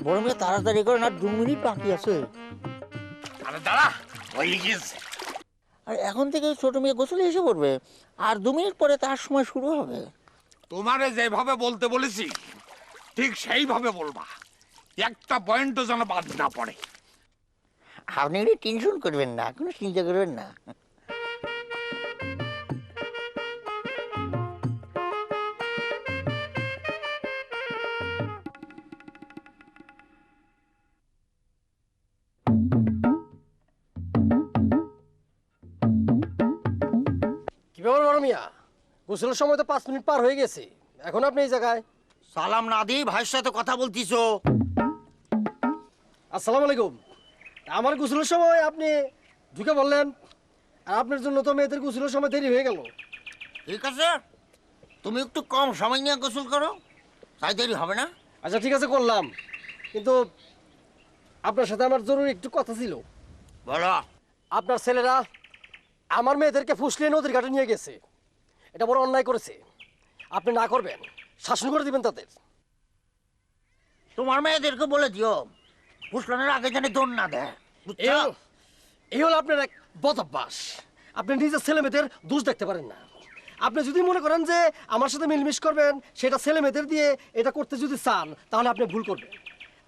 বড় মেয়ে তাড়াতাড়ি করে না, 2 মিনিট বাকি আছে। আরে দাঁড়া, হয়ে গেছে। আর এখন থেকে ছোট মেয়ে গোসলে এসে পড়বে, আর 2 মিনিট পরে তার সময় শুরু হবে। তোমারে যেভাবে বলতে বলেছি ঠিক সেইভাবে বলবা, একটা পয়েন্টও যেন বাদ না পড়ে। আপনি একটু টেনশন করবেন না, কোনো চিন্তা করবেন না। কি ব্যাপার বড় মিয়া, গোসলের সময় তো 5 মিনিট পার হয়ে গেছে, এখন আপনি এই জায়গায়? সালাম না দিয়ে ভাইয়ের সাথে কথা বলতিছো? আসসালামু আলাইকুম। আমার গোসলের সময় আপনি ঢুকে বললেন, আর আপনার জন্য তো মেয়েদের গোসলের সময় দেরি হয়ে গেল। ঠিক আছে, তুমি একটু কম সময় নিয়ে গোসল করো, তাই দেরি হবে না। আচ্ছা ঠিক আছে, করলাম, কিন্তু আপনার সাথে আমার জরুরি একটু কথা ছিল। বলো। আপনার ছেলেরা আমার মেয়েদেরকে ফুসলিয়ে নদীর ঘাটে নিয়ে গেছে, এটা বড় অন্যায় করেছে। আপনি না করবেন, শাসন করে দিবেন তাদের। তোমার মেয়েদেরকে বলে দিও ফুসলানোর আগে যেন দৌড় না দেয়, বুঝছো? এই হলো আপনার এক বদ অভ্যাস। আপনি নিজের ছেলে মেয়েদের দোষ দেখতে পারেন না। আপনি যদি মনে করেন যে আমার সাথে মিলমিশ করবেন, সেটা ছেলে মেয়েদের দিয়ে এটা করতে যদি চান, তাহলে আপনি ভুল করবেন।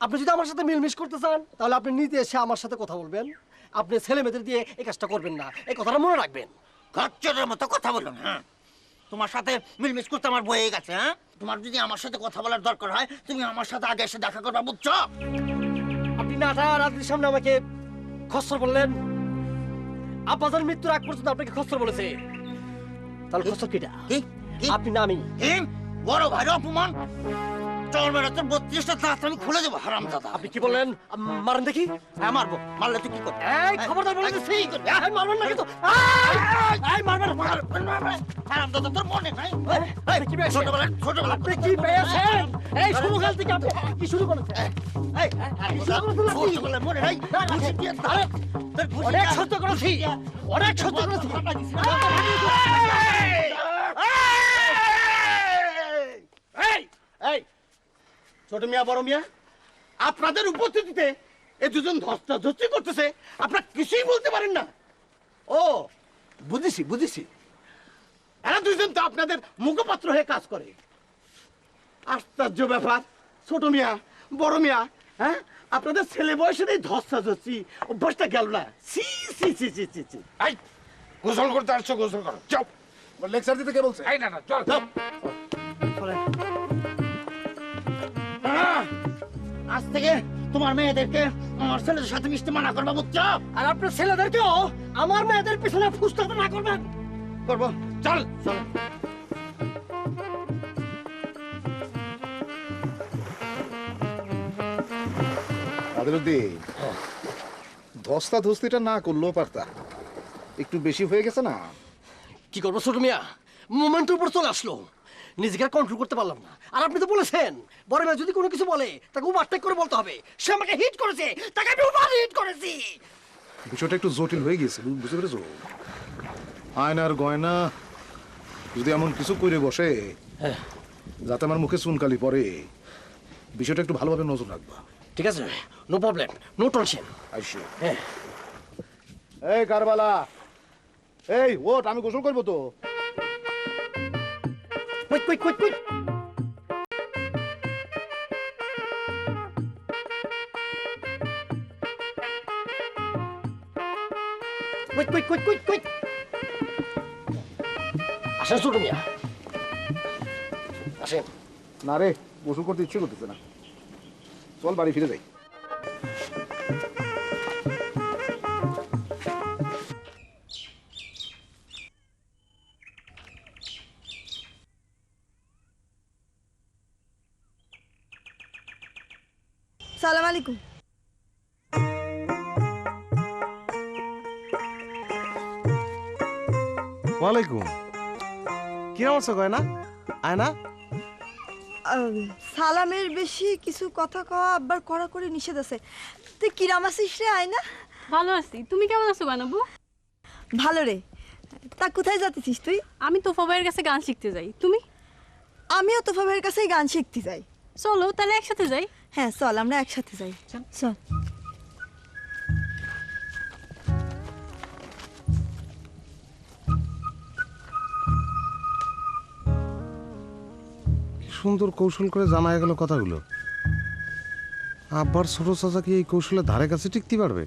আপনি যদি আমার সাথে মিলমিশ করতে চান, তাহলে আপনি নিজে এসে আমার সাথে কথা বলবেন। আপনি ছেলে মেয়েদের দিয়ে এই কাজটা করবেন না, এই কথাটা মনে রাখবেন। খচ্চরের মতো কথা বলো না, হ্যাঁ? তোমার সাথে মিলমিশ করতে আমার বয়ে গেছে, হ্যাঁ? তোমার যদি আমার সাথে কথা বলার দরকার হয়, তুমি আমার সাথে আগে এসে দেখা করবা, বুঝছো? আপনি নাটা রাত্রির সামনে আমাকে খচ্চর বললেন। আব্বাজান মৃত্যুর আগ পর্যন্ত আপনাকে খচ্চর বলেছে, তাহলে খচ্চর কিটা? কি? কি? আপনি না আমি? বড় ভাইয়ের অপমান! চল বেড়া, তোর 32টা দাঁত আমি খুলে দেবো, হারামজাদা! আপনি কি বললেন? মারেন দেখি। হ্যাঁ, মারবো। মারলে তুই কি করবি? এই খবরদার বলে দিচ্ছি, এই মারবেন না কিন্তু। এই মারবেন না। হারামজাদা, তোর মনে নাই? আপনি কি পেয়েছেন? ছোটবেলা আপনি কি পেয়েছেন? এই শুরুকাল থেকে আপনি কি শুরু করেছেন? কি শুরু করেছেন আপনি? ছোটবেলায় মনে নাই? ঘুষি দিয়ে আরে, তোর ঘুষি অনেক দিয়ে- সহ্য করেছি, অনেক সহ্য করেছি। এই এই ছোট মিয়া বড় মিয়া, আপনাদের উপস্থিতিতে এই দুজন ধস্তাধস্তি করতেছে, আপনারা কিছুই বলতে পারেন না। ও বুঝেছি বুঝেছি, এরা দুজন তো আপনাদের মুখপাত্র হয়ে কাজ করে। আশ্চর্য ব্যাপার, ছোট মিয়া বড় মিয়া, হ্যাঁ আপনাদের ছেলে বয়সের এই ধস্তাধস্তি অভ্যাসটা গেল না। সি সি সি সি সি সি। এই গোসল করতে আসছো, গোসল করো, যাও। লেকচার দিতে কে বলছে? এই না না, চল যাও। আজ থেকে তোমার মেয়েদেরকে আমার ছেলেদের সাথে মিশতে মানা করবা, বুঝছো? আর আপনার ছেলেদেরকেও আমার মেয়েদের পিছনে ফুসলাতে না করবেন। করবো। চল চল। আদিলুদ্দিন, ধস্তা ধস্তিটা না করলেও পারতা, একটু বেশি হয়ে গেছে না? কি করবো ছোট মিয়া, মোমেন্টের উপর চলে আসলো, নিজেকে কন্ট্রোল করতে পারলাম না। আর আপনি তো বলেছেন বড় মেয়ে যদি কোনো কিছু বলে তাকে ওভারটেক করে বলতে হবে। সে আমাকে হিট করেছে, তাকে আমি ওভার হিট করেছি। বিষয়টা একটু জটিল হয়ে গেছে, বুঝতে পেরেছো? আয়নার গয়না যদি এমন কিছু করে বসে যাতে আমার মুখে চুনকালি পড়ে, বিষয়টা একটু ভালোভাবে নজর রাখবা। ঠিক আছে, নো প্রবলেম, নো টেনশন। আইসো। হ্যাঁ, এই কারবালা, এই ওঠ, আমি গোসল করবো তো। Quick quick quick quick. Quick quick quick quick quick. আসেন ছোট মিয়া, আসেন। না রে, গোসল করতে ইচ্ছে করতেছে না, চল বাড়ি ফিরে যাই। সালাম আলাইকুম। ওয়ালাইকুম। কিরম আছো গয়না? আয়না, সালামের বেশি কিছু কথা কওয়া আব্বার কড়া করে নিষেধ আছে। তুই কিরাম আছিস রে আয়না? ভালো আছি, তুমি কেমন আছো বানাবু? ভালো রে। তা কোথায় যাতেছিস তুই? আমি তোফা ভাইয়ের কাছে গান শিখতে যাই, তুমি? আমিও তোফা ভাইয়ের কাছেই গান শিখতে যাই। চলো তাহলে একসাথে যাই। হ্যাঁ চল আমরা একসাথে যাই চল। কি সুন্দর কৌশল করে জানা গেল কথাগুলো। আব্বার ছোট চাচা কি এই কৌশলের ধারে কাছে টিকতে পারবে?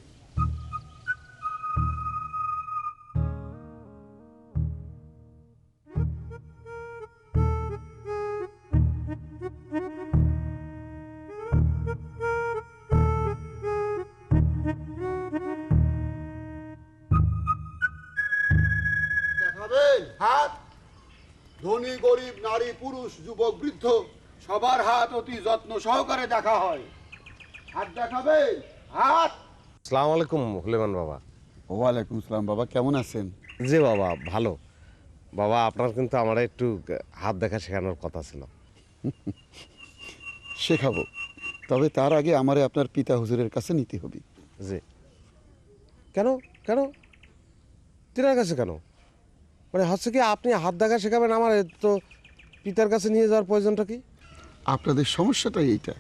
দেখাবেন হাত। ধনী গরিব নারী পুরুষ যুবক বৃদ্ধ সবার হাত অতি যত্ন সহকারে দেখা হয়। হাত দেখাবেন হাত। আসসালামু আলাইকুম হলেমান বাবা। ওয়ালাইকুম সালাম বাবা, কেমন আছেন? জি বাবা ভালো। বাবা আপনার কিন্তু আমার একটু হাত দেখা শেখানোর কথা ছিল। শেখাবো, তবে তার আগে আমারে আপনার পিতা হুজুরের কাছে নিতে হবে। জি কেন কেন তিনার কাছে কেন? মানে হচ্ছে কি আপনি হাত দেখা শেখাবেন আমার, তো পিতার কাছে নিয়ে যাওয়ার প্রয়োজনটা কি? আপনাদের সমস্যাটাই এইটা,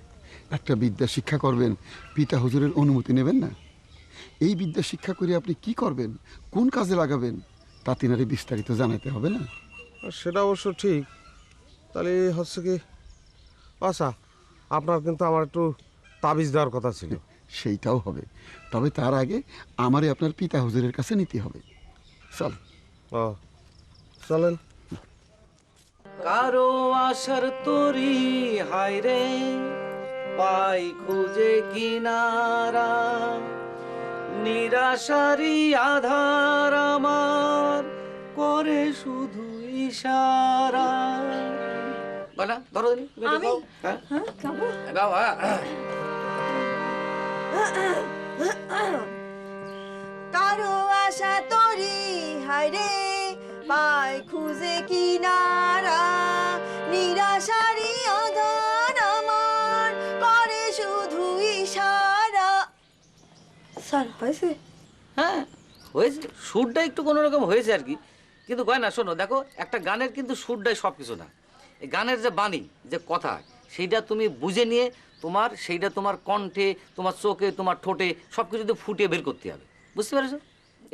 একটা বিদ্যা শিক্ষা করবেন, পিতা হুজুরের অনুমতি নেবেন না। এই বিদ্যা শিক্ষা করে আপনি কি করবেন, কোন কাজে লাগাবেন, তা তিনারে বিস্তারিত জানাতে হবে না? সেটা অবশ্য ঠিক। তাহলে হচ্ছে কি, আচ্ছা আপনার কিন্তু আমার একটু তাবিজ দেওয়ার কথা ছিল। সেইটাও হবে, তবে তার আগে আমারে আপনার পিতা হুজুরের কাছে নিতে হবে। চল। ও চলেন। কারো আশার তরি হায়রে পাই খুঁজে কিনারা, নিরাশারি আধার আমার করে শুধু ইশারা। বলা ধরো দিনি, তুমি আমি? গাও। হ্যাঁ গাবো? গাও। কারো আশা তরি হায়রে পাই খুঁজে কিনারা, নিরাশারি আধার আমার করে শুধু ইশারা। স্যার হয়েছে? হ্যাঁ হয়েছে, সুরটা একটু কোনো রকম হয়েছে আর কি। কিন্তু গয়না শোনো, দেখো একটা গানের কিন্তু সুরটাই সব কিছু না। এই গানের যে বাণী, যে কথা, সেইটা তুমি বুঝে নিয়ে সেইটা তোমার কণ্ঠে, তোমার চোখে, তোমার ঠোঁটে সব কিছু ফুটিয়ে বের করতে হবে। বুঝতে পেরেছো?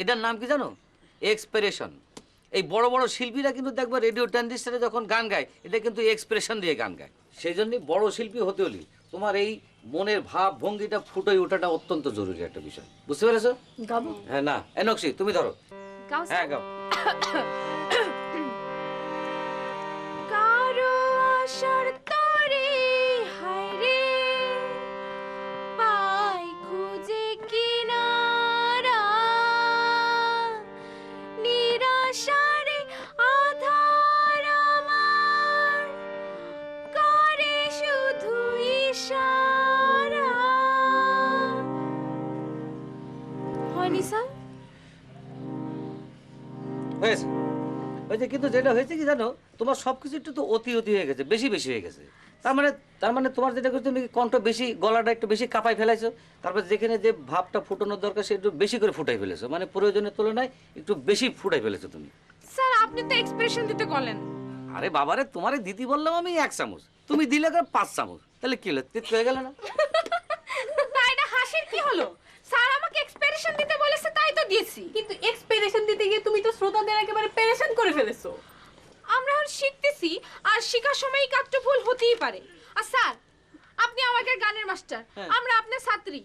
এটার নাম কি জানো? এক্সপ্রেশন। এই বড় বড় শিল্পীরা কিন্তু দেখবে রেডিও ট্রানজিস্টারে যখন গান গায়, এটা কিন্তু এক্সপ্রেশন দিয়ে গান গায়। সেই জন্যই বড় শিল্পী হতে হলে তোমার এই মনের ভাব ভঙ্গিটা ফুটে ওঠাটা অত্যন্ত জরুরি একটা বিষয়। বুঝতে পেরেছো? গাবো? হ্যাঁ না এনক্সি তুমি ধরো। গাও হ্যাঁ গাও। কারো আশার তরে হায়রে পাই খুঁজে কিনারা, নিরাশারে আধার আমার করে শুধু ইশারা। হয়নি স্যার? হয়েছে হয়েছে, কিন্তু যেটা হয়েছে কি জানো, তোমার সবকিছু একটু তো অতি হয়ে গেছে, বেশি হয়ে গেছে। তার মানে তোমার যেটা করছো, তুমি কণ্ঠ বেশি, গলাটা একটু বেশি কাঁপাই ফেলাইছো। তারপর যেখানে যে ভাবটা ফুটানোর দরকার সে একটু বেশি করে ফুটাই ফেলেছো, মানে প্রয়োজনের তুলনায় একটু বেশি ফুটাই ফেলেছো তুমি। স্যার আপনি তো এক্সপ্রেশন দিতে বলেন। আরে বাবারে, তোমারে দিদি বললাম আমি 1 চামচ, তুমি দিলে 5 চামচ, তাহলে কি হলো? তিত হয়ে গেল না? তাই না, হাসির কি হলো? স্যার আমাকে এক্সপ্রেশন দিতে বলেছে তাই তো দিয়েছি। কিন্তু এক্সপ্রেশন দিতে গিয়ে তুমি তো শ্রোতাদের একেবারে পেরেশান করে ফেলেছো। আমরা এখন শিখতেছি, আর শেখার সময় কাট্টু ভুল হতেই পারে। আর স্যার আপনি আমাকে গানের মাস্টার, আমরা আপনার ছাত্রী।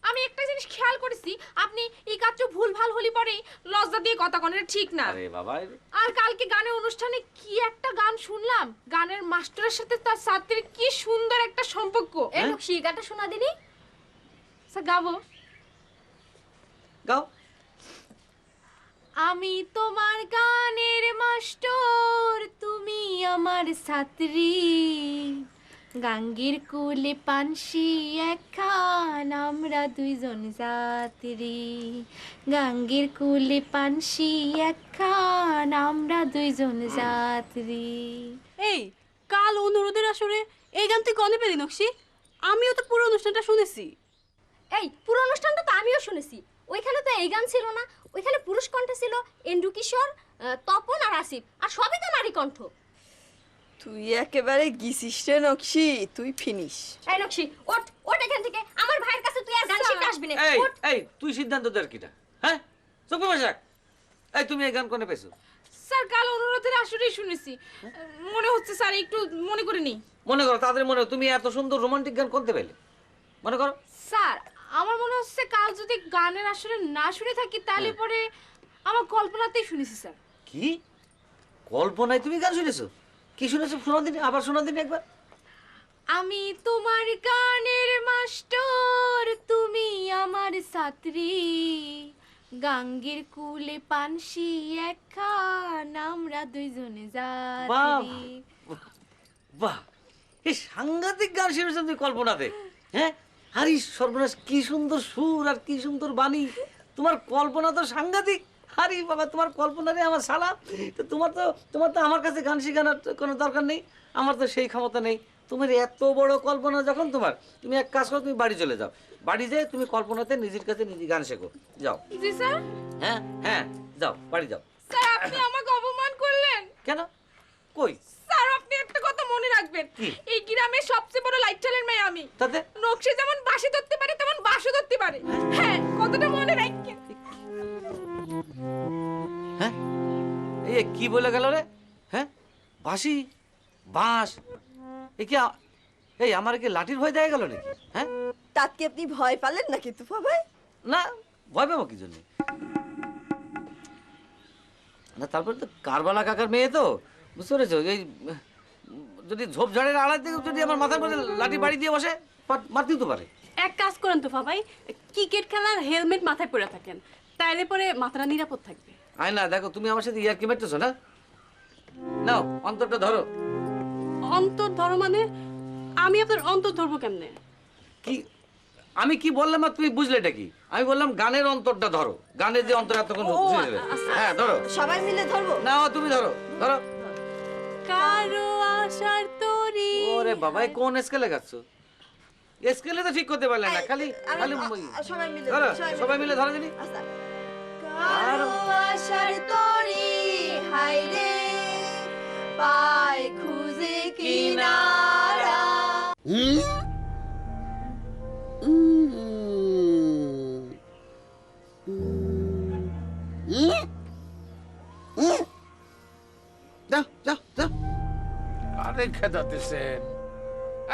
আমি একটা জিনিস খেয়াল করেছি, আপনি এই কাট্টু ভুল ভাল হলি পরে লজ্জা দিয়ে কথা কনের ঠিক না। আরে বাবা, আর কালকে গানের অনুষ্ঠানে কি একটা গান শুনলাম, গানের মাস্টারের সাথে তার ছাত্রীর কি সুন্দর একটা সম্পর্ক। এই নকশি গানটা শোনা দিনি। স্যার গাবো? গাও। আমি তোমার গানের মাস্টার, তুমি আমার ছাত্রী। গাঙ্গের কোলে পানসি একখান, আমরা দুইজন যাত্রী। গাঙ্গের কোলে পানসি একখান, আমরা দুইজন যাত্রী। এই কাল অনুরোধের আসরে এই গান তুই কনে পেলি নকশি? আমিও তো পুরো অনুষ্ঠানটা শুনেছি। এই পুরো অনুষ্ঠানটা তো আমিও শুনেছি। ওইখানে তো এই গান ছিল না, ওইখানে পুরুষ কণ্ঠে ছিল এন্ড্রু কিশোর, তপন আর আসিফ, আর সবই তো নারী কণ্ঠ। তুই একেবারে গিসিস রে নকশি, তুই ফিনিশ। এই নকশি ওঠ ওঠ এখান থেকে, আমার ভাইয়ের কাছে তুই আর গান শিখতে আসবি না। এই ওঠ। এই তুই সিদ্ধান্ত দে আর কিটা, হ্যাঁ চুপ বসে থাক। এই তুমি এই গান কোনে পেয়েছো? স্যার কাল অনুরোধের আসরেই শুনেছি, মনে হচ্ছে স্যার একটু মনে করে নি। মনে করো তাদের মনে তুমি এত সুন্দর রোমান্টিক গান করতে পেলে, মনে করো। স্যার আমার মনে হচ্ছে কাল যদি গানের আসরে না শুনে থাকি তাহলে পরে আমার কল্পনাতেই শুনেছি স্যার। কি কল্পনায় তুমি গান শুনেছো? কি শুনেছো শোনা দিন, আবার শোনা দিন একবার। আমি তোমার গানের মাস্টার, তুমি আমার ছাত্রী, গাঙ্গের কুলে পানসি একখান, আমরা দুইজনে যাত্রী। বাহ, এই সাংঘাতিক গান শুনেছো তুমি কল্পনাতে, হ্যাঁ? আরে সর্বনাশ, কি সুন্দর সুর আর কি সুন্দর বাণী, তোমার কল্পনা তো সাংঘাতিক। আরে বাবা, তোমার কল্পনা রে আমার সালাম। তো তোমার তো আমার কাছে গান শেখানোর কোনো দরকার নেই, আমার তো সেই ক্ষমতা নেই। তোমার এত বড় কল্পনা যখন তোমার, তুমি এক কাজ করো, তুমি বাড়ি চলে যাও। বাড়ি যেয়ে তুমি কল্পনাতে নিজের কাছে নিজে গান শেখো, যাও। জি স্যার। হ্যাঁ হ্যাঁ, যাও, বাড়ি যাও। স্যার আপনি আমাকে অপমান করলেন। কেন? কই? স্যার আপনি একটা কথা মনে রাখবেন, এই গ্রামের সবচেয়ে বড় লাইট চালের মেয়ে আমি। তাতে নকশি যেমন বাঁশি ধরতে পারে তেমন বাঁশও ধরতে পারে। হ্যাঁ, কথাটা মনে রাখবেন। হ্যাঁ, এই কি বলে গেল রে? হ্যাঁ, বাঁশি বাঁশ, এ কি এই আমার কি লাঠির ভয় দেখা গেল নাকি? হ্যাঁ, তাত কি আপনি ভয় পেলেন নাকি তুফা ভাই? না, ভয় পাবো কি জন্য? না, তারপরে তো কারবালা কাকার মেয়ে তো, বুঝতে পেরেছো? এই যদি ঝোপঝাড়ের আড়াই থেকে যদি আমার মাথার মধ্যে লাঠি বাড়ি দিয়ে বসে, মারতেও তো পারে। এক কাজ করেন তো ভাই, ক্রিকেট খেলার হেলমেট মাথায় পরে থাকেন, তাইলে পরে মাথাটা নিরাপদ থাকবে। আয় না, দেখো তুমি আমার সাথে ইয়ার্কি মারতেছো না? নাও অন্তরটা ধরো। অন্তর ধরো মানে? আমি আপনার অন্তর ধরবো কেমনে? কি আমি কি বললাম আর তুমি বুঝলে এটা কি? আমি বললাম গানের অন্তরটা ধরো, গানের যে অন্তর এতক্ষণ বুঝে যাবে। হ্যাঁ ধরো, সবাই মিলে ধরবো। না তুমি ধরো, ধরো। কারো আশার তরি। ওরে বাবা, এই কোন স্কেলে গাচ্ছ? স্কেলে তো ঠিক করতে পারলে না, খালি খালি সবাই মিলে ধরো, সবাই মিলে ধরো জানি। কারো আশার তরি হায়রে পায় খুঁজে কিনারা। যাও যাও যাও। আরে খেদাতেছেন,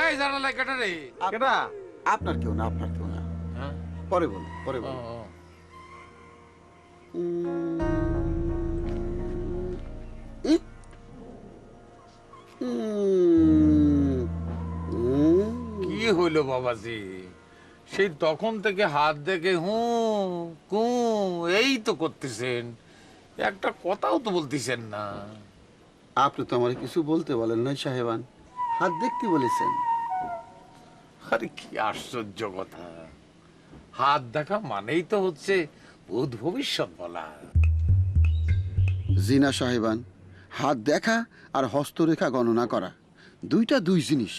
এই জানালা কেটে রে। কেডা? আপনার কেউ না, আপনার কেউ না। হ্যাঁ? পরে বলুন, পরে বলুন। কি হইল বাবাজি? সেই তখন থেকে হাত দেখে হু কু এই তো করতেছেন, একটা কথাও তো বলতেছেন না। আপনি তো আমার কিছু বলতে বলেন নাই সাহেবান, হাত দেখতে বলেছেন। আরে কি আশ্চর্য কথা! হাত দেখা মানেই তো হচ্ছে ভূত ভবিষ্যৎ বলা। জিনা সাহেবান, হাত দেখা আর হস্তরেখা গণনা করা দুইটা দুই জিনিস।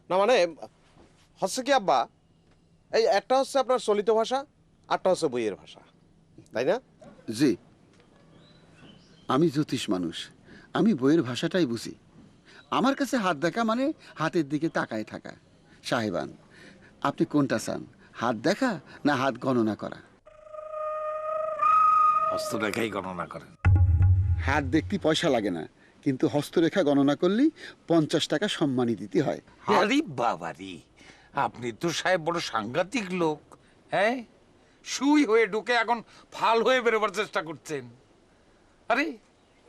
না মানে হচ্ছে কি আব্বা, এই একটা হচ্ছে আপনার চলিত ভাষা, আরটা হচ্ছে বইয়ের ভাষা, তাই না? জি, আমি জ্যোতিষ মানুষ, আমি বইয়ের ভাষাটাই বুঝি। আমার কাছে হাত দেখা মানে হাতের দিকে তাকায় থাকা। সাহেবান, আপনি কোনটা চান, হাত দেখা না হাত গণনা করা? হস্তরেখাই গণনা করেন। হাত দেখতে পয়সা লাগে না, কিন্তু হস্তরেখা গণনা করলেই 50 টাকা সম্মানী দিতে হয়। আরে বাবারি, আপনি তো সাহেব বড় সাংঘাতিক লোক। হ্যাঁ, সুই হয়ে ঢুকে এখন ফাল হয়ে বেরোবার চেষ্টা করছেন। আরে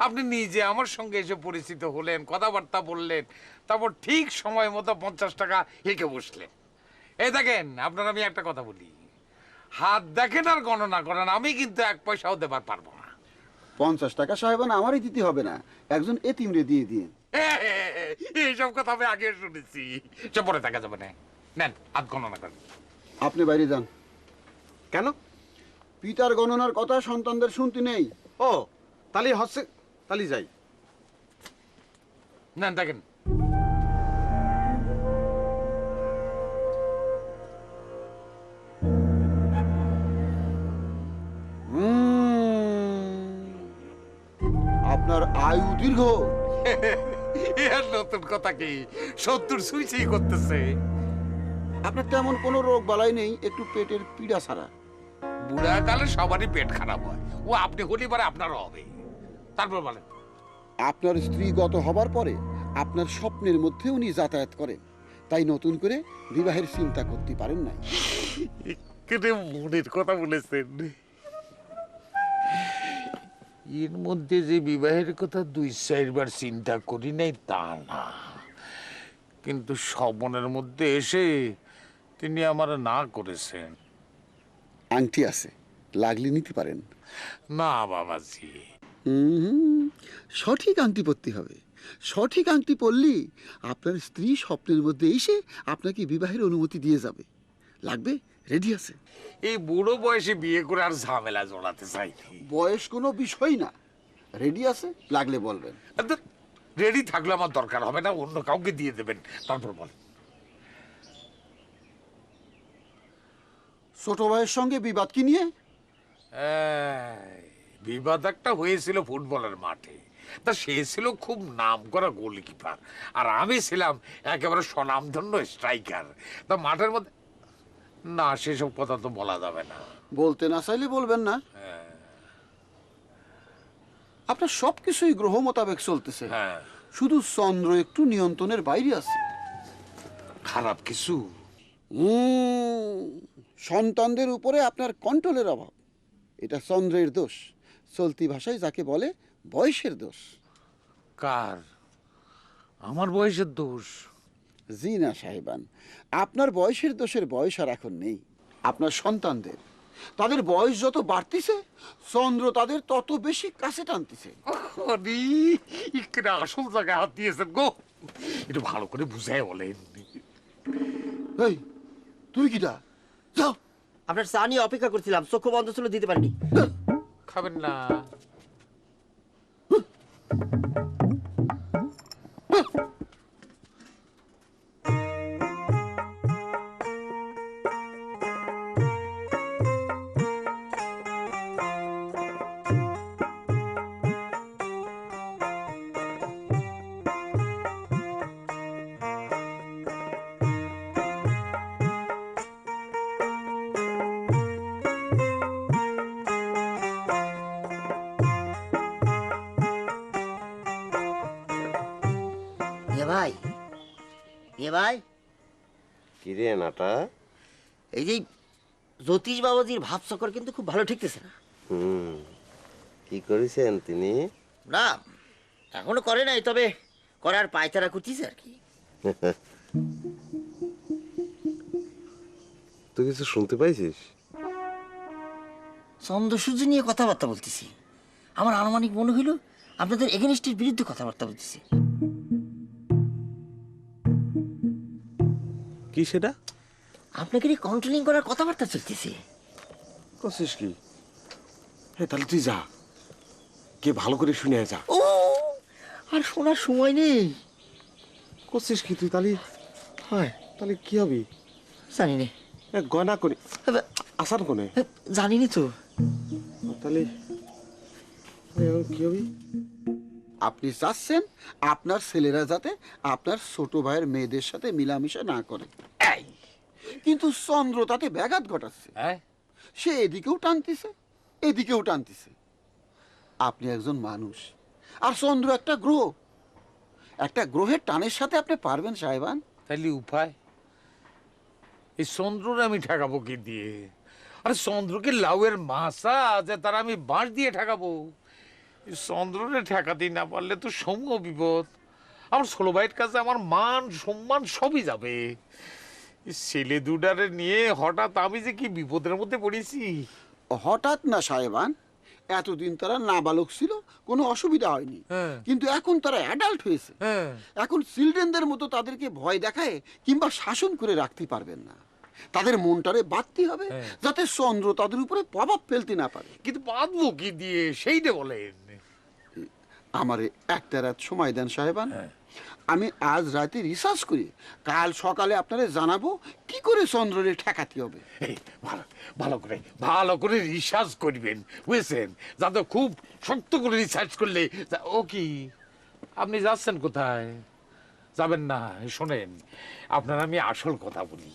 আপনি নিজে আমার সঙ্গে এসে পরিচিত হলেন, কথাবার্তা বললেন, তারপর ঠিক সময় মতো 50 টাকা হেঁকে বসলেন। এই দেখেন, আপনার আমি একটা কথা বলি, হাত দেখেন আর গণনা করেন, আমি কিন্তু 1 পয়সাও দেবার পারবো না। 50 টাকা সাহেবান আমারই দিতে হবে না, একজন এতিমরে দিয়ে দিন। এইসব কথা আমি আগে শুনেছি, সে পরে দেখা যাবে না। নেন, হাত গণনা করেন। আপনি বাইরে যান। কেন? পিতার গণনার কথা সন্তানদের শুনতে নেই। ও তাহলে হচ্ছে, তাহলে যাই। নেন দেখেন। আপনার আয়ু দীর্ঘ। এর নতুন কথা কি? 70 সুইচই করতেছে। আপনার তেমন কোনো রোগ বালাই নেই, একটু পেটের পীড়া ছাড়া। বুড়া কালে সবারই পেট খারাপ হয়, ও আপনি হলে পারে আপনারও হবে। তারপর বলেন। আপনার স্ত্রী গত হবার পরে আপনার স্বপ্নের মধ্যে উনি যাতায়াত করেন, তাই নতুন করে বিবাহের চিন্তা করতে পারেন না। কেটে মনের কথা বলেছেন। এর মধ্যে যে বিবাহের কথা 2-4 বার চিন্তা করি নাই তা না, কিন্তু স্বপ্নের মধ্যে এসে তিনি আমার না করেছেন। আংটি আছে, লাগলে নিতে পারেন। না বাবাজি, সঠিক আংটি পরতে হবে। সঠিক আংটি পরলেই আপনার স্ত্রী স্বপ্নের মধ্যে এসে আপনাকে বিবাহের অনুমতি দিয়ে যাবে। লাগবে? রেডি আছে। এই বুড়ো বয়সে বিয়ে করে আর ঝামেলা জড়াতে চাই। বয়স কোনো বিষয় না, রেডি আছে, লাগলে বলবেন। রেডি থাকলে আমার দরকার হবে না, অন্য কাউকে দিয়ে দেবেন। তারপর বলেন। ছোট ভাইয়ের সঙ্গে বিবাদ কি নিয়ে? বিবাদ একটা হয়েছিল ফুটবলের মাঠে। তা সে ছিল খুব নাম করা গোলকিপার, আর আমি ছিলাম একেবারে স্বনামধন্য স্ট্রাইকার। তা মাঠের মধ্যে না, সেসব কথা তো বলা যাবে না। বলতে না চাইলে বলবেন না। আপনার সবকিছুই গ্রহ মোতাবেক চলতেছে, হ্যাঁ। শুধু চন্দ্র একটু নিয়ন্ত্রণের বাইরে আছে। খারাপ কিছু? সন্তানদের উপরে আপনার কন্ট্রোলের অভাব, এটা চন্দ্রের দোষ। চলতি ভাষায় যাকে বলে বয়সের দোষ। কার? আমার বয়সের দোষ? জি না সাহেবান, আপনার বয়সের দোষের বয়স আর এখন নেই। আপনার সন্তানদের, তাদের বয়স যত বাড়তিছে চন্দ্র তাদের তত বেশি কাছে টানতেছে। আসল জায়গায় হাত দিয়েছেন গো, একটু ভালো করে বুঝাই বলেন। এই তুই কিটা? যাও। আপনার চা নিয়ে অপেক্ষা করছিলাম, চক্ষু বন্ধ ছিল, দিতে পারিনি। খাবেন না? ভাই, এ ভাই, কিরে নাটা? এই যে জ্যোতিষ বাবাজির ভাব চক্কর কিন্তু খুব ভালো ঠেকতেছে না। কি করেছেন তিনি? না, এখনো করে নাই, তবে করার পায়তারা করতেছে আর কি। তুই কিছু শুনতে পাইছিস? চন্দ্র সূর্য নিয়ে কথাবার্তা বলতেছি। আমার আনুমানিক মনে হইল আপনাদের এগেনস্টের বিরুদ্ধে কথাবার্তা বলতেছি। কি সেটা? আপনাকে কন্ট্রোলিং করার কথাবার্তা চলতেছে। করছিস কি? তাহলে তুই যা, কে ভালো করে শুনে যা। ও, আর শোনার সময় নেই। করছিস কি তুই? তাহলে হয়, তাহলে কি হবে? জানি না। গয়না করি আসার কোনে জানিনি তো। তাহলে কি হবে? আপনি চাচ্ছেন আপনার ছেলেরা যাতে আপনার ছোট ভাইয়ের মেয়েদের সাথে মিলামিশা না করে, কিন্তু চন্দ্র তাতে ব্যাঘাত ঘটাচ্ছে। সে এদিকেও টানতেছে, এদিকেও টানতেছে। আপনি একজন মানুষ, আর চন্দ্র একটা গ্রহ। একটা গ্রহের টানের সাথে আপনি পারবেন সাহেবান? তাইলে উপায়? এই চন্দ্ররে আমি ঠেকাবো কি দিয়ে? আরে চন্দ্রকে লাউয়ের মাছা যে তারা আমি বাঁশ দিয়ে ঠেকাবো? চন্দ্ররে ঠেকাতেই না পারলে তো সমূহ বিপদ। আমার ছোট ভাইয়ের কাছে আমার মান সম্মান সবই যাবে। ছেলে দুটারে নিয়ে হঠাৎ আমি যে কি বিপদের মধ্যে পড়েছি। হঠাৎ না সাহেবান, এতদিন তারা নাবালক ছিল, কোনো অসুবিধা হয়নি। কিন্তু এখন তারা অ্যাডাল্ট হয়েছে। এখন চিলড্রেনদের মতো তাদেরকে ভয় দেখায় কিংবা শাসন করে রাখতে পারবেন না। তাদের মনটারে বাঁধতে হবে যাতে চন্দ্র তাদের উপরে প্রভাব ফেলতে না পারে। কিন্তু বাঁধবো কি দিয়ে সেইটা বলেন। আমারে একটা রাত সময় দেন সাহেবান, আমি আজ রাতে রিসার্চ করি কাল সকালে আপনারা জানাবো কি করে চন্দ্ররে ঠেকাতে হবে। ভালো করে রিসার্চ করবেন, বুঝেছেন? যাতে খুব শক্ত করে রিসার্চ করলে ও কি আপনি যাচ্ছেন কোথায়? যাবেন না, শোনেন, আপনার আমি আসল কথা বলি।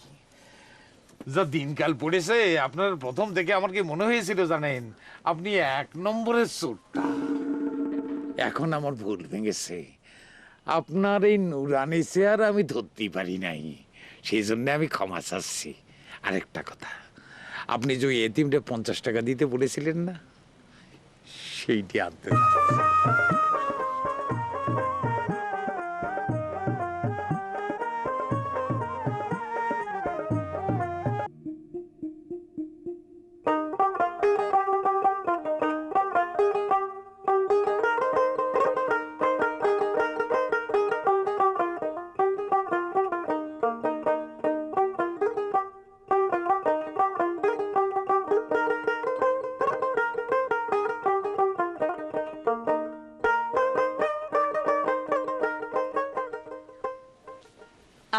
যা দিনকাল পড়েছে, আপনার প্রথম থেকে আমার কি মনে হয়েছিল জানেন, আপনি 1 নম্বরের চোরটা। এখন আমার ভুল ভেঙেছে, আপনার এই নুরানি চেয়ার আমি ধরতেই পারি নাই, সেই জন্য আমি ক্ষমা চাচ্ছি। আরেকটা কথা, আপনি যে ওই এতিমটা 50 টাকা দিতে বলেছিলেন না, সেইটি আনতে যাচ্ছি।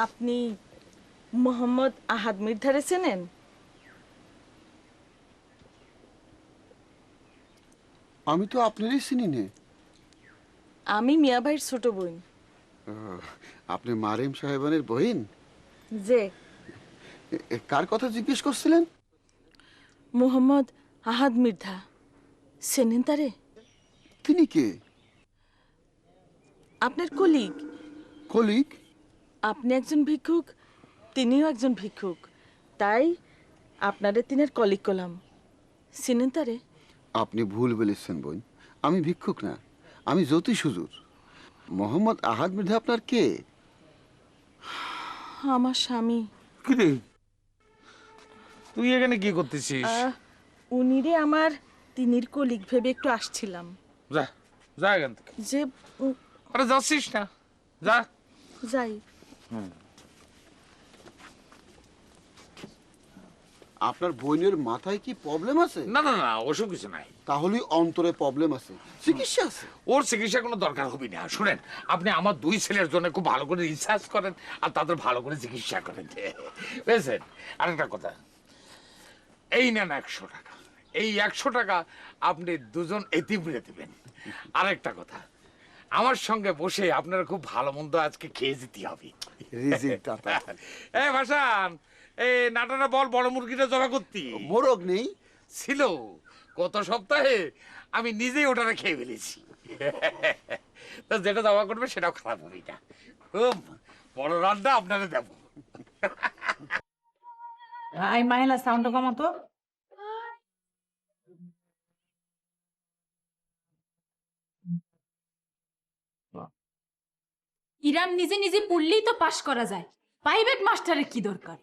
আপনি মোহাম্মদ আহাদ মির্ধারে চেনেন? আমি তো আপনারই চিনি নে। আমি মিয়া ভাইয়ের ছোট বোন। আপনি মারিম সাহেবানের বহিন? যে কার কথা জিজ্ঞেস করছিলেন? মোহাম্মদ আহাদ মির্ধা, চেনেন তারে? তিনি কে? আপনার কলিগ। কলিগ? আপনি একজন ভিক্ষুক, তিনিও একজন ভিক্ষুক, তাই আপনারে তিনের কলিগ করলাম। চিনেন তারে? আপনি ভুল বলেছেন বোন, আমি ভিক্ষুক না, আমি জ্যোতিষ হুজুর। মোহাম্মদ আহাদ মির্ধা আপনার কে? আমার স্বামী। কিরে, তুই এখানে কি করতেছিস? উনিরে আমার তিনির কলিগ ভেবে একটু আসছিলাম। যা যা এখান থেকে। যে আরে যাচ্ছিস না, যা। যাই। আপনার বোনের মাথায় কি প্রবলেম আছে? না না না, ওসব কিছু নাই। তাহলে অন্তরে প্রবলেম আছে, চিকিৎসা আছে। ওর চিকিৎসা কোনো দরকার হবে না। শুনেন, আপনি আমার 2 ছেলের জন্য খুব ভালো করে রিসার্চ করেন আর তাদের ভালো করে চিকিৎসা করেন, বুঝেছেন? আরেকটা কথা, এই নেন 100 টাকা। এই 100 টাকা আপনি 2জন এতিমরে দেবেন। আরেকটা কথা, আমার সঙ্গে বসে আপনারা খুব ভালো মন্দ আজকে খেয়ে যেতে হবে। ভাসান, এই নাটাটা বল, বড় মুরগিটা জমা করতি। মোরগ নেই ছিল, গত সপ্তাহে আমি নিজেই ওটারে খেয়ে ফেলেছি। তো যেটা জমা করবে সেটাও খারাপ হবে না, খুব বড় রান্না আপনারা দেব। এই মাহিলা সাউন্ডটা কমাতো। ইরাম নিজে নিজে পড়লেই তো পাশ করা যায়, প্রাইভেট মাস্টারের কি দরকার?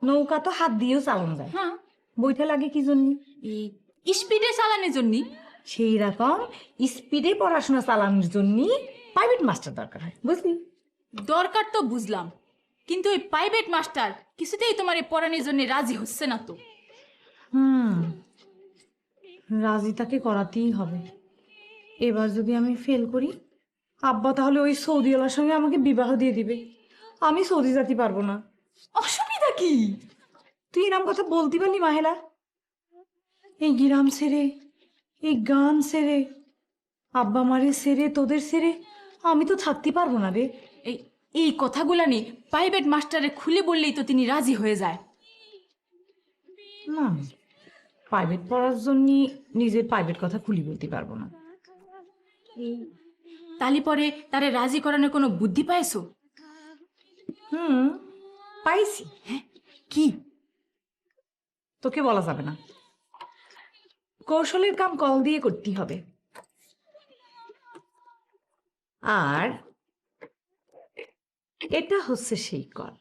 নৌকা তো হাত দিয়েও চালানো যায়। হ্যাঁ, বইটা লাগে কি জন্য? এই স্পিডে চালানোর জন্য। সেই রকম স্পিডে পড়াশোনা চালানোর জন্য প্রাইভেট মাস্টার দরকার হয়, বুঝলি? দরকার তো বুঝলাম, কিন্তু ওই প্রাইভেট মাস্টার কিছুতেই তোমার এই পড়ানোর জন্য রাজি হচ্ছে না তো। রাজি তাকে করাতেই হবে। এবার যদি আমি ফেল করি, আব্বা তাহলে ওই সৌদিওয়ালার সঙ্গে আমাকে বিবাহ দিয়ে দিবে। আমি সৌদি যেতে পারবো না। অসুবিধা কি? তুই এরম কথা বলতে পারলি মাহেলা? এই গ্রাম ছেড়ে, এই গান ছেড়ে, আব্বা মারে ছেড়ে, তোদের ছেড়ে আমি তো থাকতে পারবো না রে। এই কথাগুলা নিয়ে প্রাইভেট মাস্টারে খুলে বললেই তো তিনি রাজি হয়ে যায়। না, প্রাইভেট পড়ার জন্য নিজের প্রাইভেট কথা খুলি বলতে পারবো না। তালি পরে তারে রাজি করানোর কোনো বুদ্ধি পাইছো? পাইছি। হ্যাঁ, কি? তোকে বলা যাবে না। কৌশলের কাম কল দিয়ে করতে হবে। আর এটা হচ্ছে সেই কল।